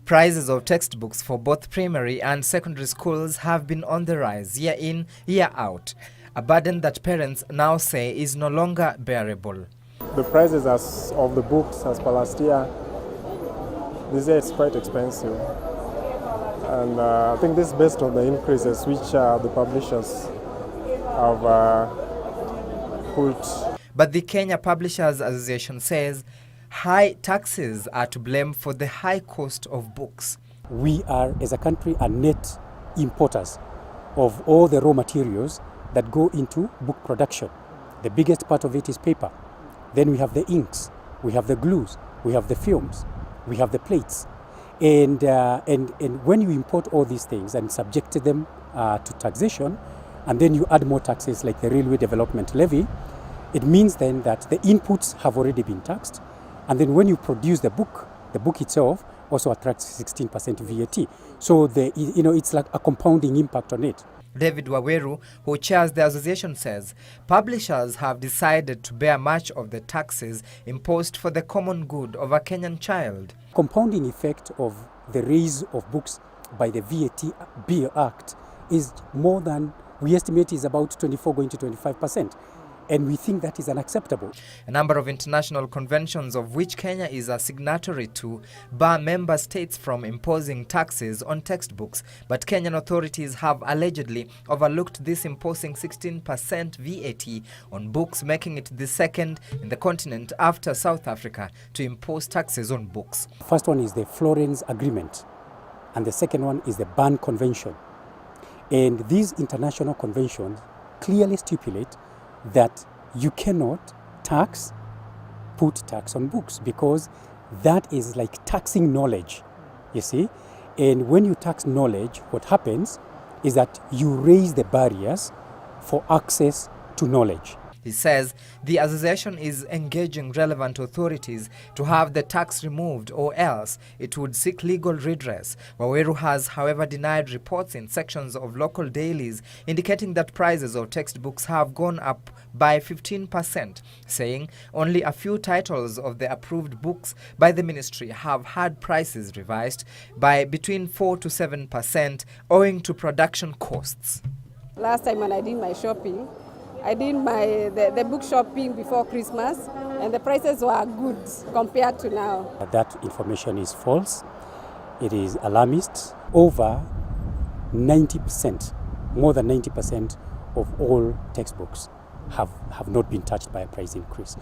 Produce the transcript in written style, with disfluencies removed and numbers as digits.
Prices of textbooks for both primary and secondary schools have been on the rise year in, year out, a burden that parents now say is no longer bearable. The prices of the books as per last year, this year it's quite expensive. And I think this is based on the increases which the publishers have put. But the Kenya Publishers Association says high taxes are to blame for the high cost of books. We are, as a country, are net importers of all the raw materials that go into book production. The biggest part of it is paper. Then we have the inks, we have the glues, we have the films, we have the plates. And when you import all these things and subject them to taxation, and then you add more taxes like the Railway Development Levy, it means then that the inputs have already been taxed. And then when you produce the book itself also attracts 16% VAT. So it's like a compounding impact on it. David Waweru, who chairs the association, says publishers have decided to bear much of the taxes imposed for the common good of a Kenyan child. Compounding effect of the raise of books by the VAT Bill Act is more than, we estimate, is about 24 going to 25%. And we think that is unacceptable. A number of international conventions of which Kenya is a signatory to bar member states from imposing taxes on textbooks, but Kenyan authorities have allegedly overlooked this, imposing 16% VAT on books, making it the second in the continent after South Africa to impose taxes on books. First one is the Florence Agreement, and the second one is the Bern Convention. And these international conventions clearly stipulate that you cannot put tax on books, because that is like taxing knowledge, you see. And when you tax knowledge, what happens is that you raise the barriers for access to knowledge. He says the association is engaging relevant authorities to have the tax removed, or else it would seek legal redress. Waweru has, however, denied reports in sections of local dailies indicating that prices of textbooks have gone up by 15%, saying only a few titles of the approved books by the ministry have had prices revised by between 4 to 7% owing to production costs. Last time when I did my shopping, I did the book shopping before Christmas, and the prices were good compared to now. That information is false. It is alarmist. Over 90%, more than 90% of all textbooks have not been touched by a price increase.